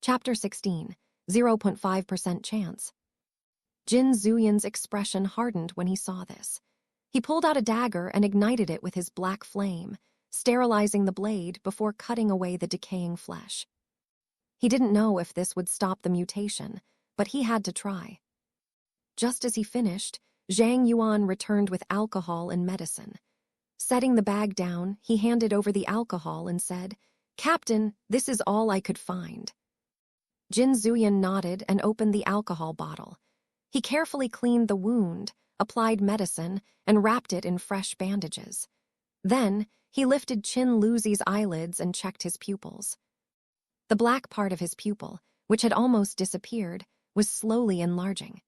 Chapter 16, 0.5% chance. Jin Zuyan's expression hardened when he saw this. He pulled out a dagger and ignited it with his black flame, sterilizing the blade before cutting away the decaying flesh. He didn't know if this would stop the mutation, but he had to try. Just as he finished, Zhang Yuan returned with alcohol and medicine. Setting the bag down, he handed over the alcohol and said, "Captain, this is all I could find." Jin Zuyan nodded and opened the alcohol bottle. He carefully cleaned the wound, applied medicine, and wrapped it in fresh bandages. Then, he lifted Qin Luzi's eyelids and checked his pupils. The black part of his pupil, which had almost disappeared, was slowly enlarging.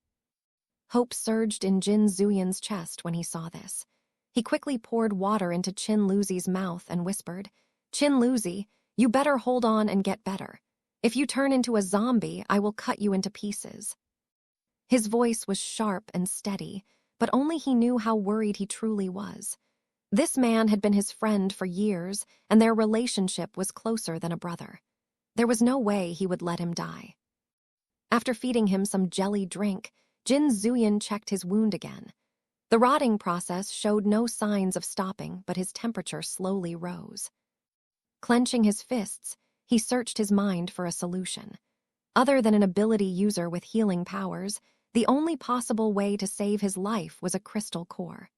Hope surged in Jin Zuyan's chest when he saw this. He quickly poured water into Qin Luzi's mouth and whispered, "Qin Luzi, you better hold on and get better. If you turn into a zombie, I will cut you into pieces." His voice was sharp and steady, but only he knew how worried he truly was. This man had been his friend for years, and their relationship was closer than a brother. There was no way he would let him die. After feeding him some jelly drink, Jin Zuyan checked his wound again. The rotting process showed no signs of stopping, but his temperature slowly rose. Clenching his fists, he searched his mind for a solution. Other than an ability user with healing powers, the only possible way to save his life was a crystal core.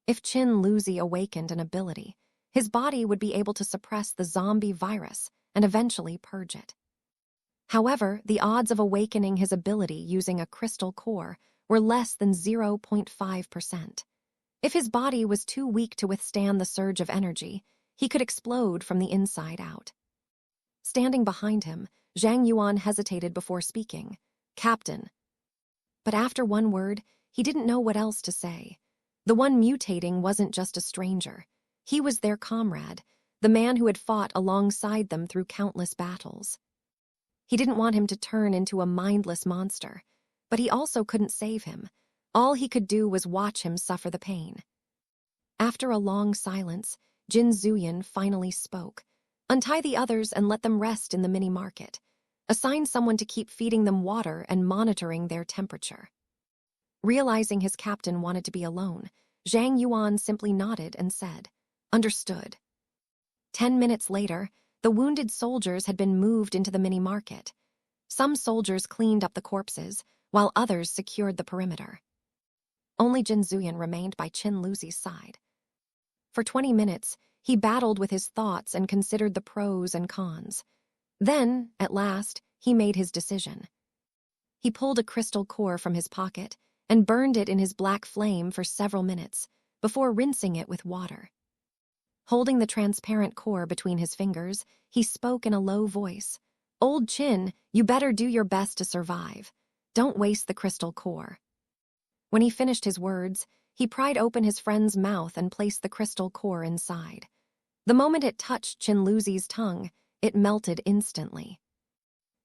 If Qin Luzi awakened an ability, his body would be able to suppress the zombie virus and eventually purge it. However, the odds of awakening his ability using a crystal core were less than 0.5%. If his body was too weak to withstand the surge of energy, he could explode from the inside out. Standing behind him, Zhang Yuan hesitated before speaking, "Captain." But after one word, he didn't know what else to say. The one mutating wasn't just a stranger. He was their comrade, the man who had fought alongside them through countless battles. He didn't want him to turn into a mindless monster, but he also couldn't save him. All he could do was watch him suffer the pain. After a long silence, Jin Zuyan finally spoke. "Untie the others and let them rest in the mini-market. Assign someone to keep feeding them water and monitoring their temperature." Realizing his captain wanted to be alone, Zhang Yuan simply nodded and said, "Understood." 10 minutes later, the wounded soldiers had been moved into the mini-market. Some soldiers cleaned up the corpses, while others secured the perimeter. Only Jin Zuyan remained by Qin Luzi's side. For 20 minutes, he battled with his thoughts and considered the pros and cons. Then, at last, he made his decision. He pulled a crystal core from his pocket and burned it in his black flame for several minutes, before rinsing it with water. Holding the transparent core between his fingers, he spoke in a low voice. "Old Qin, you better do your best to survive. Don't waste the crystal core." When he finished his words, he pried open his friend's mouth and placed the crystal core inside. The moment it touched Qin Luzi's tongue, it melted instantly.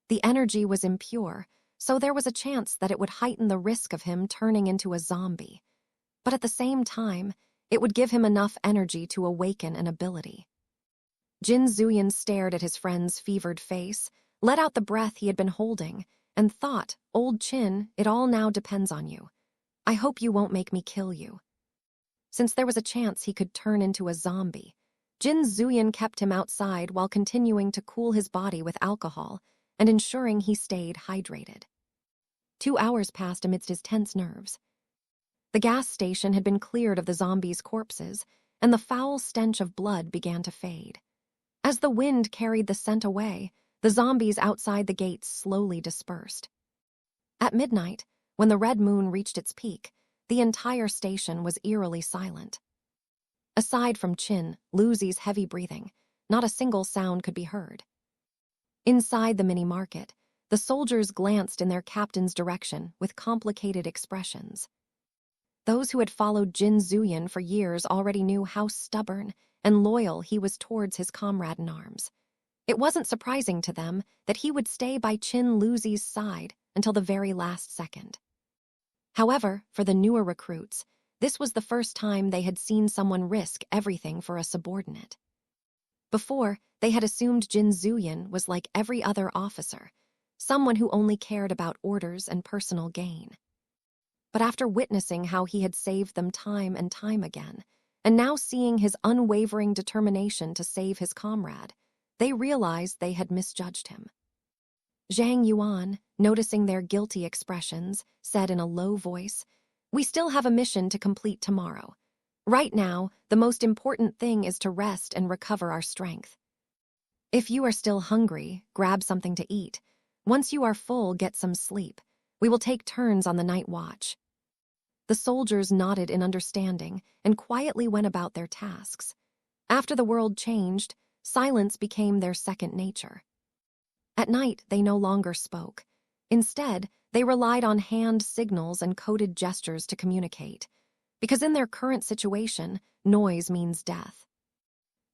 The energy was impure, so there was a chance that it would heighten the risk of him turning into a zombie. But at the same time, it would give him enough energy to awaken an ability. Jin Zuyan stared at his friend's fevered face, let out the breath he had been holding, and thought, "Old Qin, it all now depends on you. I hope you won't make me kill you." Since there was a chance he could turn into a zombie, Jin Zuyan kept him outside while continuing to cool his body with alcohol and ensuring he stayed hydrated. 2 hours passed amidst his tense nerves. The gas station had been cleared of the zombies' corpses, and the foul stench of blood began to fade. As the wind carried the scent away, the zombies outside the gates slowly dispersed. At midnight, when the red moon reached its peak, the entire station was eerily silent. Aside from Qin Luzi's heavy breathing, not a single sound could be heard. Inside the mini-market, the soldiers glanced in their captain's direction with complicated expressions. Those who had followed Jin Zuyan for years already knew how stubborn and loyal he was towards his comrade in arms. It wasn't surprising to them that he would stay by Qin Luzi's side until the very last second. However, for the newer recruits, this was the first time they had seen someone risk everything for a subordinate. Before, they had assumed Jin Zuyan was like every other officer, someone who only cared about orders and personal gain. But after witnessing how he had saved them time and time again, and now seeing his unwavering determination to save his comrade, they realized they had misjudged him. Zhang Yuan, noticing their guilty expressions, said in a low voice, "We still have a mission to complete tomorrow. Right now, the most important thing is to rest and recover our strength. If you are still hungry, grab something to eat. Once you are full, get some sleep. We will take turns on the night watch." The soldiers nodded in understanding and quietly went about their tasks. After the world changed, silence became their second nature. At night, they no longer spoke. Instead, they relied on hand signals and coded gestures to communicate, because in their current situation, noise means death.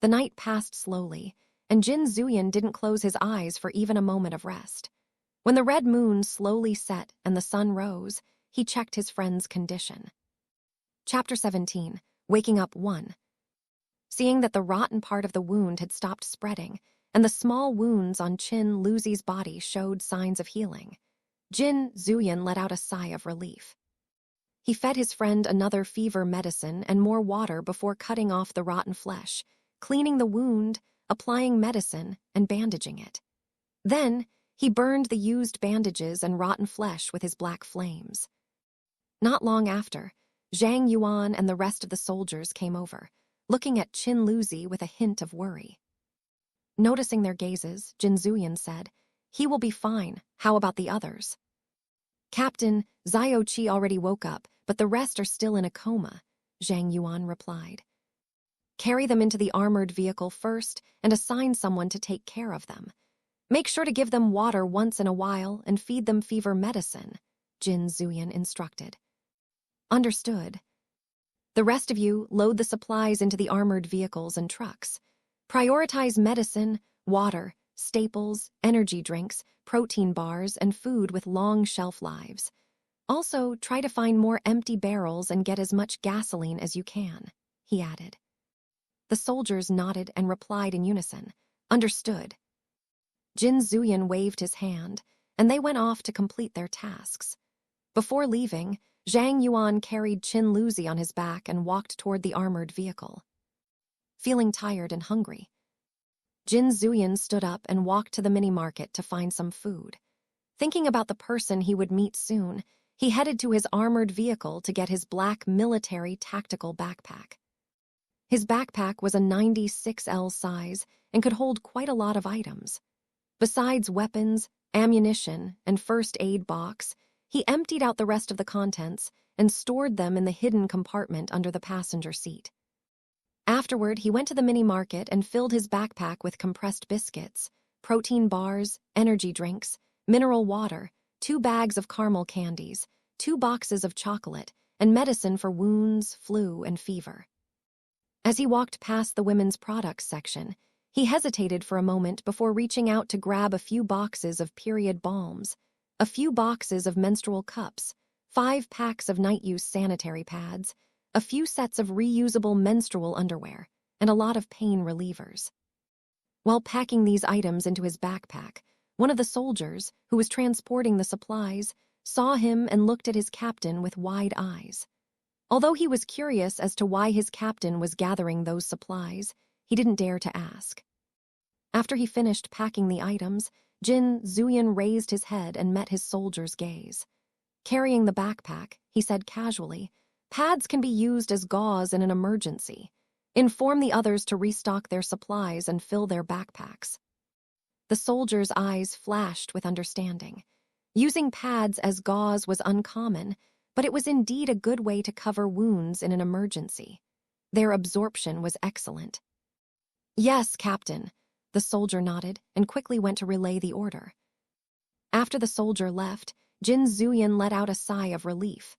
The night passed slowly, and Jin Zuyan didn't close his eyes for even a moment of rest. When the red moon slowly set and the sun rose, he checked his friend's condition. Chapter 17, Waking Up 1. Seeing that the rotten part of the wound had stopped spreading, and the small wounds on Chin Luzi's body showed signs of healing, Jin Zuyan let out a sigh of relief. He fed his friend another fever medicine and more water before cutting off the rotten flesh, cleaning the wound, applying medicine, and bandaging it. Then, he burned the used bandages and rotten flesh with his black flames. Not long after, Zhang Yuan and the rest of the soldiers came over, looking at Chin Luzi with a hint of worry. Noticing their gazes, Jin Zuyan said, "He will be fine. How about the others?" "Captain, Xiao Qi already woke up, but the rest are still in a coma," Zhang Yuan replied. "Carry them into the armored vehicle first and assign someone to take care of them. Make sure to give them water once in a while and feed them fever medicine," Jin Zuyan instructed. "Understood. The rest of you load the supplies into the armored vehicles and trucks. Prioritize medicine, water, staples, energy drinks, protein bars, and food with long shelf lives. Also, try to find more empty barrels and get as much gasoline as you can," he added. The soldiers nodded and replied in unison, "Understood." Jin Zuyan waved his hand, and they went off to complete their tasks. Before leaving, Zhang Yuan carried Chin Luzi on his back and walked toward the armored vehicle. Feeling tired and hungry, Jin Zuyan stood up and walked to the mini-market to find some food. Thinking about the person he would meet soon, he headed to his armored vehicle to get his black military tactical backpack. His backpack was a 96L size and could hold quite a lot of items. Besides weapons, ammunition, and first aid box, he emptied out the rest of the contents and stored them in the hidden compartment under the passenger seat. Afterward, he went to the mini-market and filled his backpack with compressed biscuits, protein bars, energy drinks, mineral water, 2 bags of caramel candies, 2 boxes of chocolate, and medicine for wounds, flu, and fever. As he walked past the women's products section, he hesitated for a moment before reaching out to grab a few boxes of period balms, a few boxes of menstrual cups, 5 packs of night-use sanitary pads, a few sets of reusable menstrual underwear, and a lot of pain relievers. While packing these items into his backpack, one of the soldiers, who was transporting the supplies, saw him and looked at his captain with wide eyes. Although he was curious as to why his captain was gathering those supplies, he didn't dare to ask. After he finished packing the items, Jin Zuyan raised his head and met his soldier's gaze. Carrying the backpack, he said casually, "Pads can be used as gauze in an emergency. Inform the others to restock their supplies and fill their backpacks." The soldier's eyes flashed with understanding. Using pads as gauze was uncommon, but it was indeed a good way to cover wounds in an emergency. Their absorption was excellent. "Yes, Captain," the soldier nodded and quickly went to relay the order. After the soldier left, Jin Zuyan let out a sigh of relief.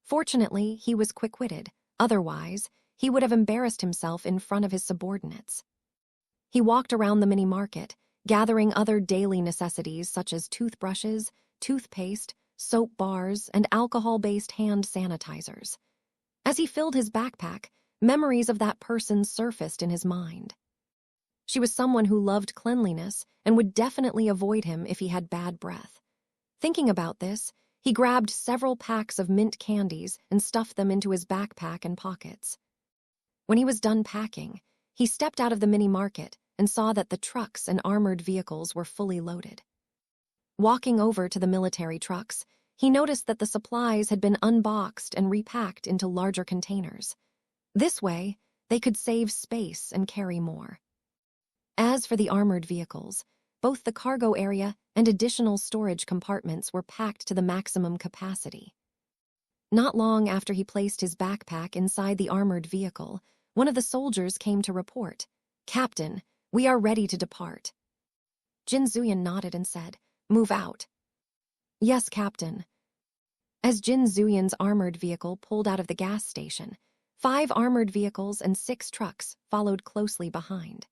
Fortunately, he was quick-witted. Otherwise, he would have embarrassed himself in front of his subordinates. He walked around the mini-market, gathering other daily necessities such as toothbrushes, toothpaste, soap bars, and alcohol-based hand sanitizers. As he filled his backpack, memories of that person surfaced in his mind. She was someone who loved cleanliness and would definitely avoid him if he had bad breath. Thinking about this, he grabbed several packs of mint candies and stuffed them into his backpack and pockets. When he was done packing, he stepped out of the mini-market and saw that the trucks and armored vehicles were fully loaded. Walking over to the military trucks, he noticed that the supplies had been unboxed and repacked into larger containers. This way, they could save space and carry more. As for the armored vehicles, both the cargo area and additional storage compartments were packed to the maximum capacity. Not long after he placed his backpack inside the armored vehicle, one of the soldiers came to report, "Captain, we are ready to depart." Jin Zuyan nodded and said, "Move out." "Yes, Captain." As Jin Zuyan's armored vehicle pulled out of the gas station, 5 armored vehicles and 6 trucks followed closely behind.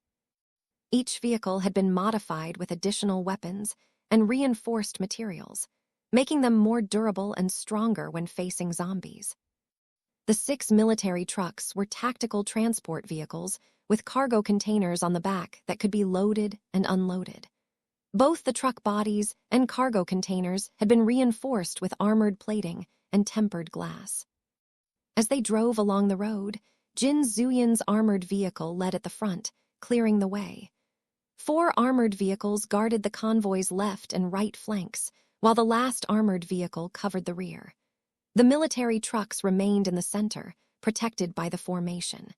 Each vehicle had been modified with additional weapons and reinforced materials, making them more durable and stronger when facing zombies. The 6 military trucks were tactical transport vehicles with cargo containers on the back that could be loaded and unloaded. Both the truck bodies and cargo containers had been reinforced with armored plating and tempered glass. As they drove along the road, Jin Zuyan's armored vehicle led at the front, clearing the way. 4 armored vehicles guarded the convoy's left and right flanks, while the last armored vehicle covered the rear. The military trucks remained in the center, protected by the formation.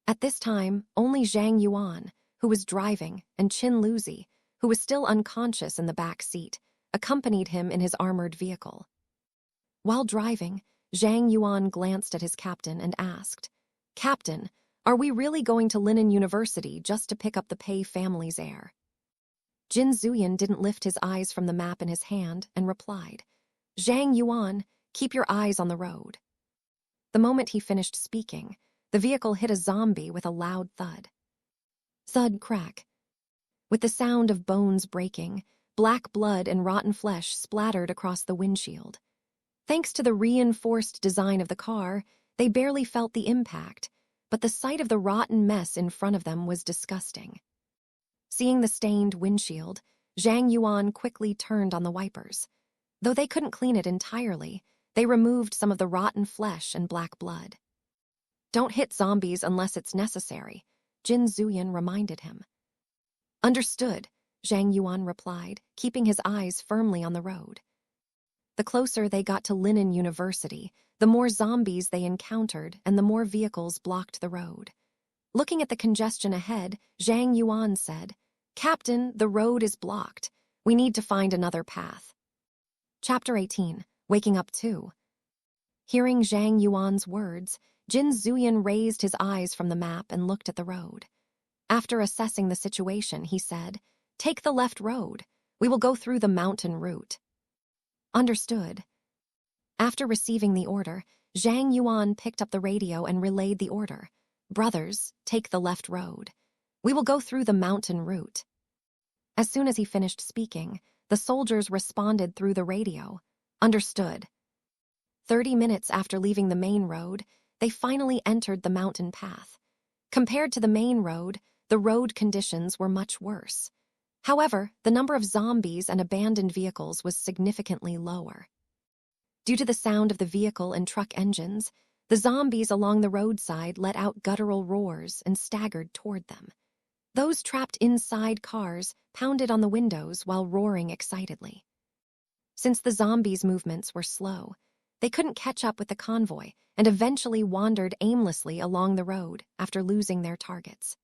At this time, only Zhang Yuan, who was driving, and Qin Luzi, who was still unconscious in the back seat, accompanied him in his armored vehicle. While driving, Zhang Yuan glanced at his captain and asked, "Captain, are we really going to Linen University just to pick up the Pei family's heir?" Jin Zuyan didn't lift his eyes from the map in his hand and replied, "Zhang Yuan, keep your eyes on the road." The moment he finished speaking, the vehicle hit a zombie with a loud thud. Thud crack. With the sound of bones breaking, black blood and rotten flesh splattered across the windshield. Thanks to the reinforced design of the car, they barely felt the impact, but the sight of the rotten mess in front of them was disgusting. Seeing the stained windshield, Zhang Yuan quickly turned on the wipers. Though they couldn't clean it entirely, they removed some of the rotten flesh and black blood. "Don't hit zombies unless it's necessary," Jin Zuyan reminded him. "Understood," Zhang Yuan replied, keeping his eyes firmly on the road. The closer they got to Linen University, the more zombies they encountered and the more vehicles blocked the road. Looking at the congestion ahead, Zhang Yuan said, "Captain, the road is blocked. We need to find another path." Chapter 18, Waking Up 2. Hearing Zhang Yuan's words, Jin Zuyan raised his eyes from the map and looked at the road. After assessing the situation, he said, "Take the left road. We will go through the mountain route." Understood. After receiving the order, Zhang Yuan picked up the radio and relayed the order. "Brothers, take the left road. We will go through the mountain route." As soon as he finished speaking, the soldiers responded through the radio. "Understood." 30 minutes after leaving the main road, they finally entered the mountain path. Compared to the main road, the road conditions were much worse. However, the number of zombies and abandoned vehicles was significantly lower. Due to the sound of the vehicle and truck engines, the zombies along the roadside let out guttural roars and staggered toward them. Those trapped inside cars pounded on the windows while roaring excitedly. Since the zombies' movements were slow, they couldn't catch up with the convoy and eventually wandered aimlessly along the road after losing their targets.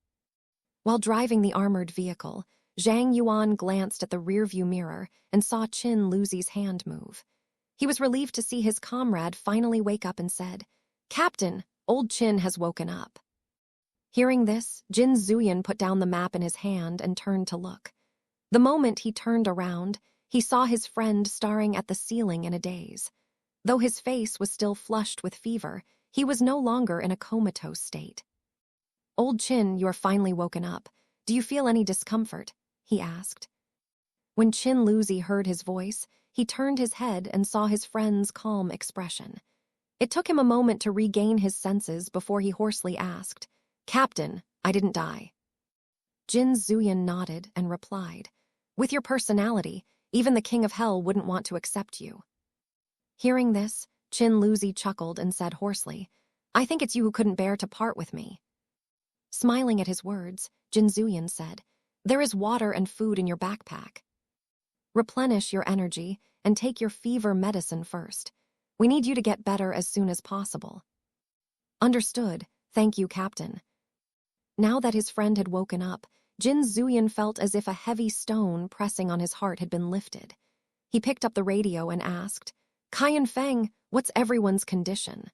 While driving the armored vehicle, Zhang Yuan glanced at the rearview mirror and saw Qin Luzi's hand move. He was relieved to see his comrade finally wake up and said, "Captain, old Qin has woken up." Hearing this, Jin Zuyan put down the map in his hand and turned to look. The moment he turned around, he saw his friend staring at the ceiling in a daze. Though his face was still flushed with fever, he was no longer in a comatose state. "Old Qin, you are finally woken up. Do you feel any discomfort?" he asked. When Qin Luzi heard his voice, he turned his head and saw his friend's calm expression. It took him a moment to regain his senses before he hoarsely asked, "Captain, I didn't die." Jin Zuyan nodded and replied, "With your personality, even the King of Hell wouldn't want to accept you." Hearing this, Qin Luzi chuckled and said hoarsely, "I think it's you who couldn't bear to part with me." Smiling at his words, Jin Zuyan said, "There is water and food in your backpack. Replenish your energy and take your fever medicine first. We need you to get better as soon as possible." "Understood. Thank you, Captain." Now that his friend had woken up, Jin Zuyan felt as if a heavy stone pressing on his heart had been lifted. He picked up the radio and asked, "Kaiyan Feng, what's everyone's condition?"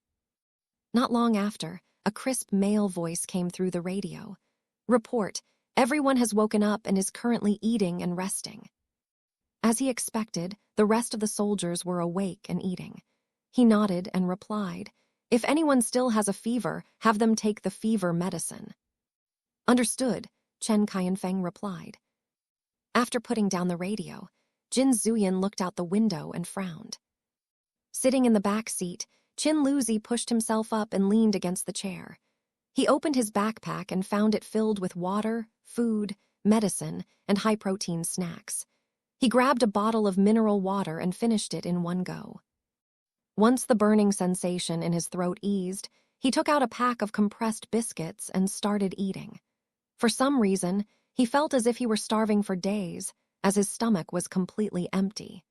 Not long after, a crisp male voice came through the radio. "Report, everyone has woken up and is currently eating and resting." As he expected, the rest of the soldiers were awake and eating. He nodded and replied, "If anyone still has a fever, have them take the fever medicine." "Understood," Chen Kaiyan replied. After putting down the radio, Jin Zuyan looked out the window and frowned. Sitting in the back seat, Qin Luzi pushed himself up and leaned against the chair. He opened his backpack and found it filled with water, food, medicine, and high-protein snacks. He grabbed a bottle of mineral water and finished it in one go. Once the burning sensation in his throat eased, he took out a pack of compressed biscuits and started eating. For some reason, he felt as if he were starving for days, as his stomach was completely empty.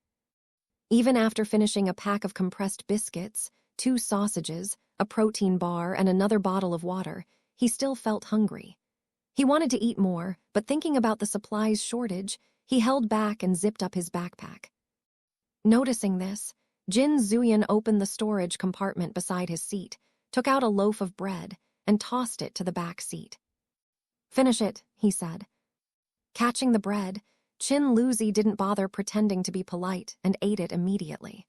Even after finishing a pack of compressed biscuits, 2 sausages, a protein bar, and another bottle of water, he still felt hungry. He wanted to eat more, but thinking about the supplies shortage, he held back and zipped up his backpack. Noticing this, Jin Zuyan opened the storage compartment beside his seat, took out a loaf of bread, and tossed it to the back seat. "Finish it," he said. Catching the bread, Qin Luzi didn't bother pretending to be polite and ate it immediately.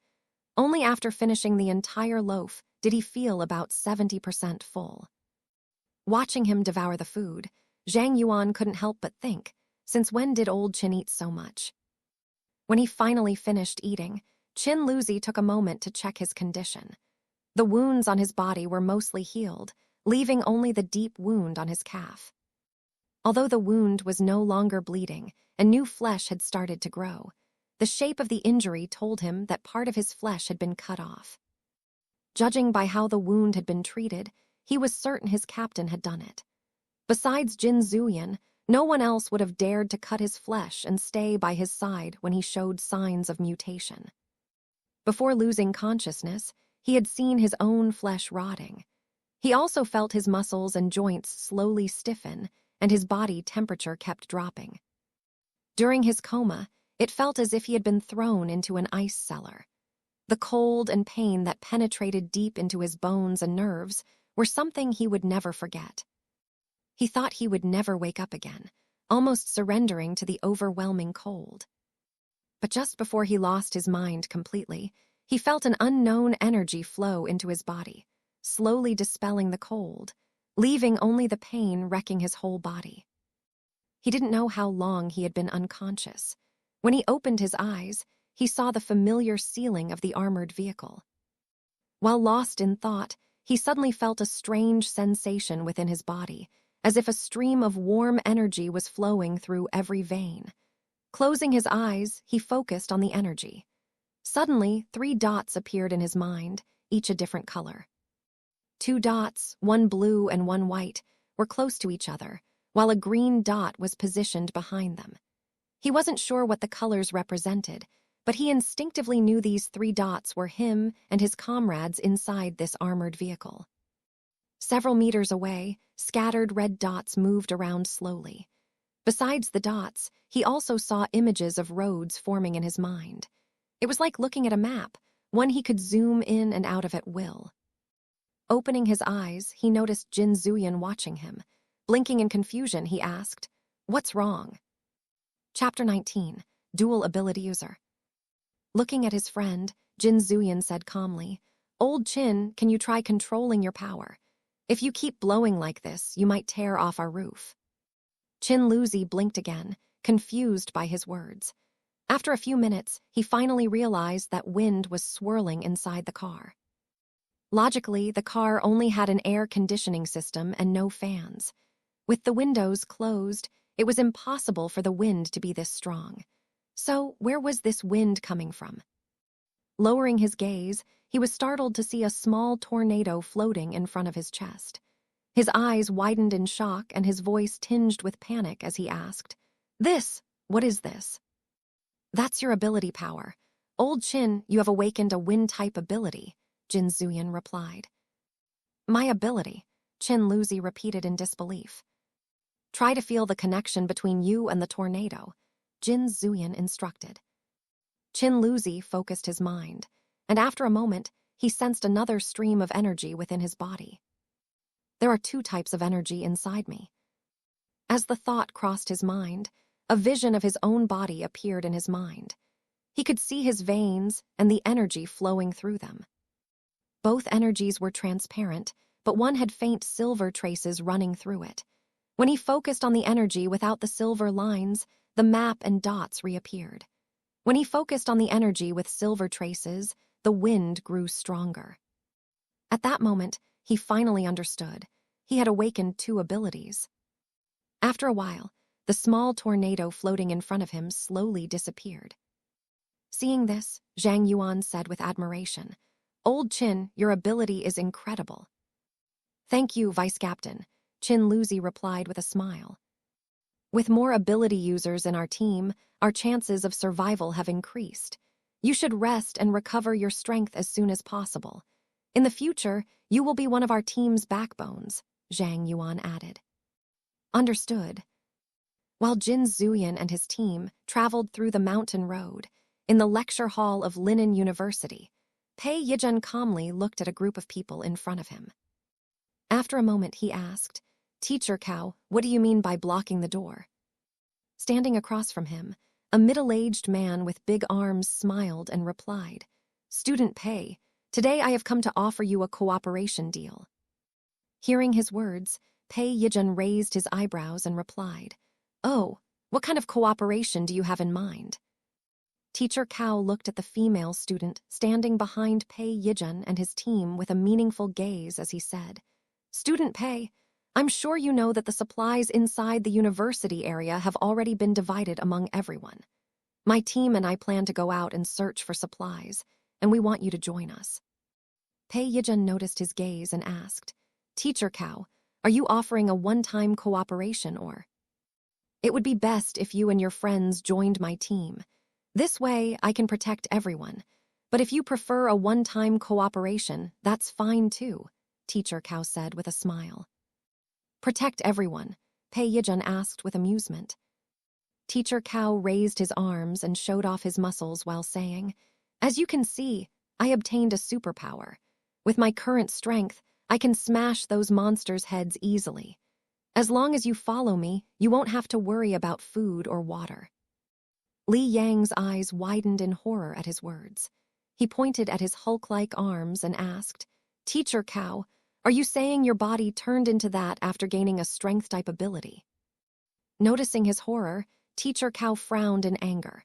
Only after finishing the entire loaf did he feel about 70% full. Watching him devour the food, Zhang Yuan couldn't help but think, since when did old Qin eat so much? When he finally finished eating, Qin Luzi took a moment to check his condition. The wounds on his body were mostly healed, leaving only the deep wound on his calf. Although the wound was no longer bleeding and new flesh had started to grow, the shape of the injury told him that part of his flesh had been cut off. Judging by how the wound had been treated, he was certain his captain had done it. Besides Jin Zuyan, no one else would have dared to cut his flesh and stay by his side when he showed signs of mutation. Before losing consciousness, he had seen his own flesh rotting. He also felt his muscles and joints slowly stiffen, and his body temperature kept dropping. During his coma, it felt as if he had been thrown into an ice cellar. The cold and pain that penetrated deep into his bones and nerves were something he would never forget. He thought he would never wake up again, almost surrendering to the overwhelming cold. But just before he lost his mind completely, he felt an unknown energy flow into his body, slowly dispelling the cold, leaving only the pain wrecking his whole body. He didn't know how long he had been unconscious. When he opened his eyes, he saw the familiar ceiling of the armored vehicle. While lost in thought, he suddenly felt a strange sensation within his body, as if a stream of warm energy was flowing through every vein. Closing his eyes, he focused on the energy. Suddenly, 3 dots appeared in his mind, each a different color. 2 dots, one blue and one white, were close to each other, while a green dot was positioned behind them. He wasn't sure what the colors represented, but he instinctively knew these 3 dots were him and his comrades inside this armored vehicle. Several meters away, scattered red dots moved around slowly. Besides the dots, he also saw images of roads forming in his mind. It was like looking at a map, one he could zoom in and out of at will. Opening his eyes, he noticed Jin Zuyan watching him. Blinking in confusion, he asked, "What's wrong?" Chapter 19, Dual Ability User. Looking at his friend, Jin Zuyan said calmly, "Old Qin, can you try controlling your power? If you keep blowing like this, you might tear off our roof." Qin Luzi blinked again, confused by his words. After a few minutes, he finally realized that wind was swirling inside the car. Logically, the car only had an air conditioning system and no fans. With the windows closed, It was impossible for the wind to be this strong. So, where was this wind coming from? Lowering his gaze, he was startled to see a small tornado floating in front of his chest. His eyes widened in shock and his voice tinged with panic as he asked, What is this? That's your ability power. Old Qin, you have awakened a wind-type ability, Jin Zuyan replied. My ability, Qin Luzi repeated in disbelief. Try to feel the connection between you and the tornado, Jin Zuyan instructed. Qin Luzi focused his mind, and after a moment, he sensed another stream of energy within his body. There are 2 types of energy inside me. As the thought crossed his mind, a vision of his own body appeared in his mind. He could see his veins and the energy flowing through them. Both energies were transparent, but one had faint silver traces running through it. When he focused on the energy without the silver lines, the map and dots reappeared. When he focused on the energy with silver traces, the wind grew stronger. At that moment, he finally understood. He had awakened 2 abilities. After a while, the small tornado floating in front of him slowly disappeared. Seeing this, Zhang Yuan said with admiration, Old Qin, your ability is incredible. Thank you, Vice Captain, Qin Luzi replied with a smile. With more ability users in our team, our chances of survival have increased. You should rest and recover your strength as soon as possible. In the future, you will be one of our team's backbones, Zhang Yuan added. Understood. While Jin Zuyan and his team traveled through the mountain road, in the lecture hall of Linen University, Pei Yijun calmly looked at a group of people in front of him. After a moment, he asked, Teacher Cao, what do you mean by blocking the door? Standing across from him, a middle-aged man with big arms smiled and replied, Student Pei, today I have come to offer you a cooperation deal. Hearing his words, Pei Yijun raised his eyebrows and replied, Oh, what kind of cooperation do you have in mind? Teacher Cao looked at the female student standing behind Pei Yijun and his team with a meaningful gaze as he said, Student Pei, I'm sure you know that the supplies inside the university area have already been divided among everyone. My team and I plan to go out and search for supplies, and we want you to join us. Pei Yijun noticed his gaze and asked, Teacher Cao, are you offering a one-time cooperation or? It would be best if you and your friends joined my team. This way, I can protect everyone. But if you prefer a one-time cooperation, that's fine too, Teacher Cao said with a smile. Protect everyone, Pei Yijun asked with amusement. Teacher Cao raised his arms and showed off his muscles while saying, As you can see, I obtained a superpower. With my current strength, I can smash those monsters' heads easily. As long as you follow me, you won't have to worry about food or water. Li Yang's eyes widened in horror at his words. He pointed at his Hulk-like arms and asked, Teacher Cao, are you saying your body turned into that after gaining a strength-type ability? Noticing his horror, Teacher Cao frowned in anger.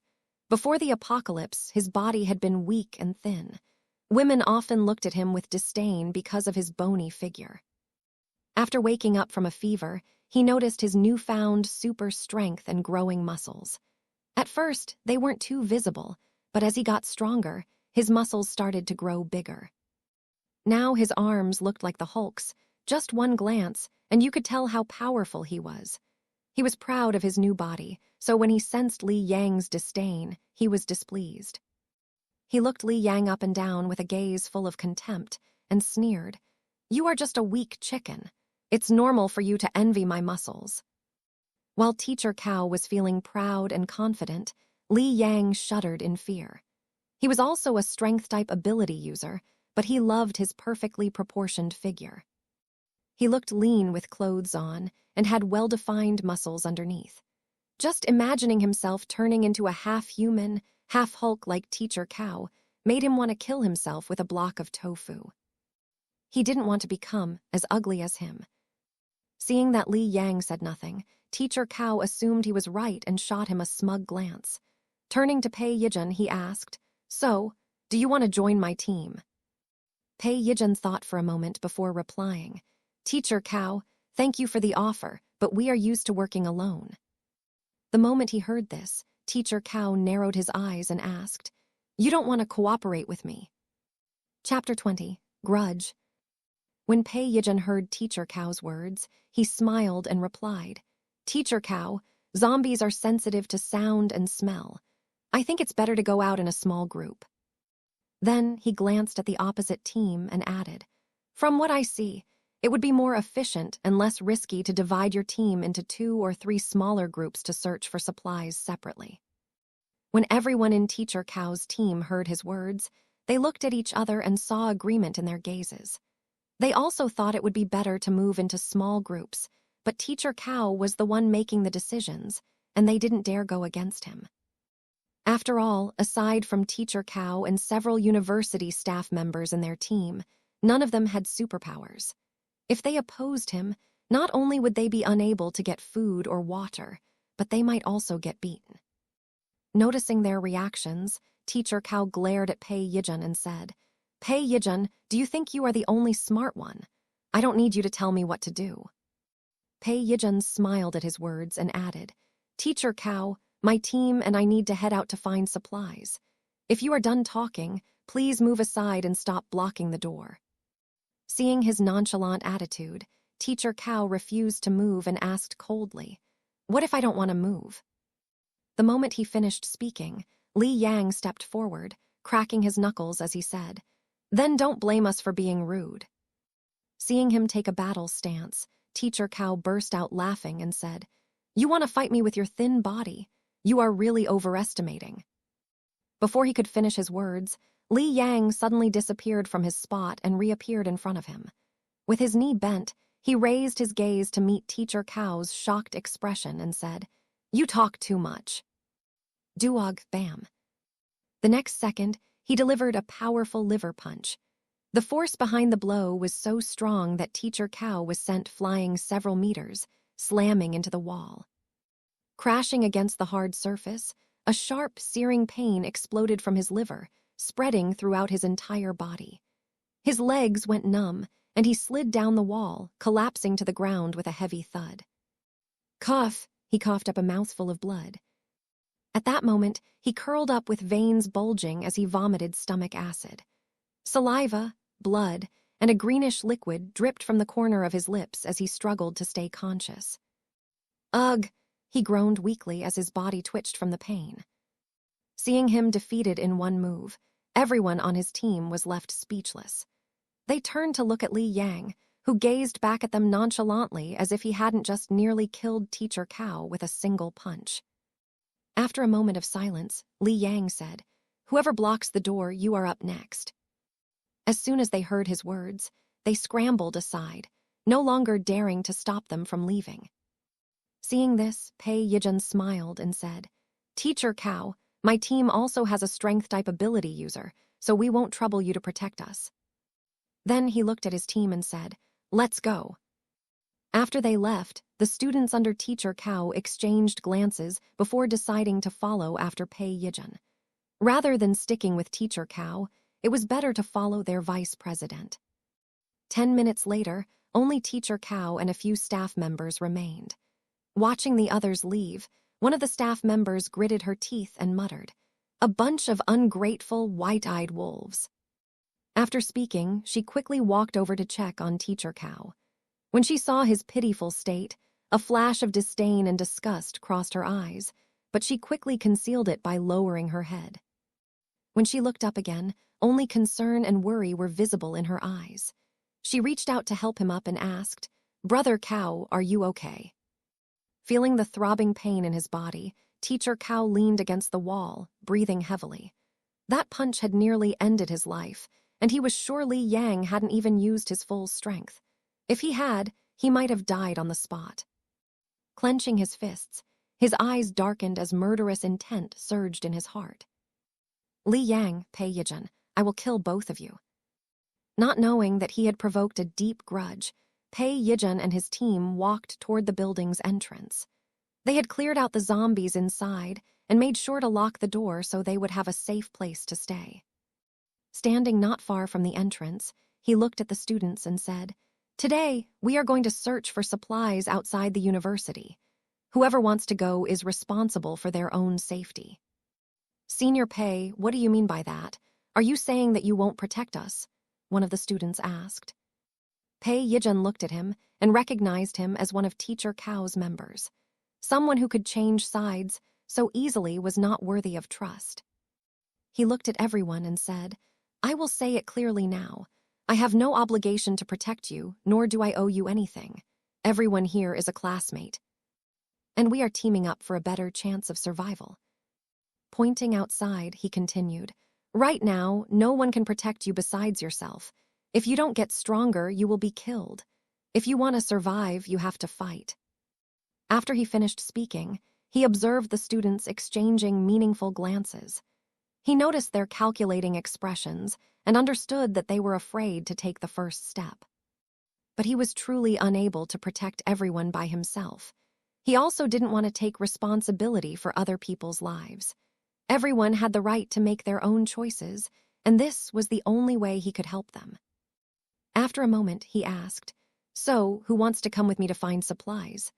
Before the apocalypse, his body had been weak and thin. Women often looked at him with disdain because of his bony figure. After waking up from a fever, he noticed his newfound super strength and growing muscles. At first, they weren't too visible, but as he got stronger, his muscles started to grow bigger. Now his arms looked like the Hulk's, just one glance, and you could tell how powerful he was. He was proud of his new body, so when he sensed Li Yang's disdain, he was displeased. He looked Li Yang up and down with a gaze full of contempt, and sneered, You are just a weak chicken. It's normal for you to envy my muscles. While Teacher Cao was feeling proud and confident, Li Yang shuddered in fear. He was also a strength-type ability user, but he loved his perfectly proportioned figure. He looked lean with clothes on and had well-defined muscles underneath. Just imagining himself turning into a half-human, half-Hulk like Teacher Cao made him want to kill himself with a block of tofu. He didn't want to become as ugly as him. Seeing that Li Yang said nothing, Teacher Cao assumed he was right and shot him a smug glance. Turning to Pei Yijun, he asked, So, do you want to join my team? Pei Yijun thought for a moment before replying, Teacher Cao, thank you for the offer, but we are used to working alone. The moment he heard this, Teacher Cow narrowed his eyes and asked, "You don't want to cooperate with me?" Chapter 20. Grudge. When Pei Yijun heard Teacher Cow's words, he smiled and replied, "Teacher Cow, zombies are sensitive to sound and smell. I think it's better to go out in a small group." Then he glanced at the opposite team and added, "From what I see, it would be more efficient and less risky to divide your team into 2 or 3 smaller groups to search for supplies separately." When everyone in Teacher Cow's team heard his words, they looked at each other and saw agreement in their gazes. They also thought it would be better to move into small groups, but Teacher Cow was the one making the decisions, and they didn't dare go against him. After all, aside from Teacher Cow and several university staff members in their team, none of them had superpowers. If they opposed him, not only would they be unable to get food or water, but they might also get beaten. Noticing their reactions, Teacher Cow glared at Pei Yijun and said, "Pei Yijun, do you think you are the only smart one? I don't need you to tell me what to do." Pei Yijun smiled at his words and added, "Teacher Cow, my team and I need to head out to find supplies. If you are done talking, please move aside and stop blocking the door." Seeing his nonchalant attitude, Teacher Cow refused to move and asked coldly, "What if I don't want to move?" The moment he finished speaking, Li Yang stepped forward, cracking his knuckles as he said, "Then don't blame us for being rude." Seeing him take a battle stance, Teacher Cow burst out laughing and said, "You want to fight me with your thin body? You are really overestimating." Before he could finish his words, Li Yang suddenly disappeared from his spot and reappeared in front of him. With his knee bent, he raised his gaze to meet Teacher Cow's shocked expression and said, "You talk too much." Duog, bam. The next second, he delivered a powerful liver punch. The force behind the blow was so strong that Teacher Cow was sent flying several meters, slamming into the wall. Crashing against the hard surface, a sharp, searing pain exploded from his liver, spreading throughout his entire body. His legs went numb, and he slid down the wall, collapsing to the ground with a heavy thud. Cough, he coughed up a mouthful of blood. At that moment, he curled up with veins bulging as he vomited stomach acid. Saliva, blood, and a greenish liquid dripped from the corner of his lips as he struggled to stay conscious. Ugh, he groaned weakly as his body twitched from the pain. Seeing him defeated in one move, everyone on his team was left speechless. They turned to look at Li Yang, who gazed back at them nonchalantly as if he hadn't just nearly killed Teacher Cow with a single punch. After a moment of silence, Li Yang said, "Whoever blocks the door, you are up next." As soon as they heard his words, they scrambled aside, no longer daring to stop them from leaving. Seeing this, Pei Yijun smiled and said, "Teacher Cow, my team also has a strength-type ability user, so we won't trouble you to protect us." Then he looked at his team and said, "Let's go." After they left, the students under Teacher Cow exchanged glances before deciding to follow after Pei Yijun. Rather than sticking with Teacher Cow, it was better to follow their vice president. 10 minutes later, only Teacher Cow and a few staff members remained. Watching the others leave, one of the staff members gritted her teeth and muttered, "A bunch of ungrateful, white-eyed wolves." After speaking, she quickly walked over to check on Teacher Cow. When she saw his pitiful state, a flash of disdain and disgust crossed her eyes, but she quickly concealed it by lowering her head. When she looked up again, only concern and worry were visible in her eyes. She reached out to help him up and asked, "Brother Cow, are you okay?" Feeling the throbbing pain in his body, Teacher Cow leaned against the wall, breathing heavily. That punch had nearly ended his life, and he was sure Li Yang hadn't even used his full strength. If he had, he might have died on the spot. Clenching his fists, his eyes darkened as murderous intent surged in his heart. "Li Yang, Pei Yijun, I will kill both of you." Not knowing that he had provoked a deep grudge, Pei Yijun and his team walked toward the building's entrance. They had cleared out the zombies inside and made sure to lock the door so they would have a safe place to stay. Standing not far from the entrance, he looked at the students and said, "Today, we are going to search for supplies outside the university. Whoever wants to go is responsible for their own safety. Senior Pei, what do you mean by that? Are you saying that you won't protect us? One of the students asked. Pei Yijun looked at him and recognized him as one of Teacher Cao's members. Someone who could change sides so easily was not worthy of trust. He looked at everyone and said, I will say it clearly now. I have no obligation to protect you, nor do I owe you anything. Everyone here is a classmate. And we are teaming up for a better chance of survival. Pointing outside, he continued, right now, no one can protect you besides yourself. If you don't get stronger, you will be killed. If you want to survive, you have to fight. After he finished speaking, he observed the students exchanging meaningful glances. He noticed their calculating expressions and understood that they were afraid to take the first step. But he was truly unable to protect everyone by himself. He also didn't want to take responsibility for other people's lives. Everyone had the right to make their own choices, and this was the only way he could help them. After a moment, he asked, so, who wants to come with me to find supplies?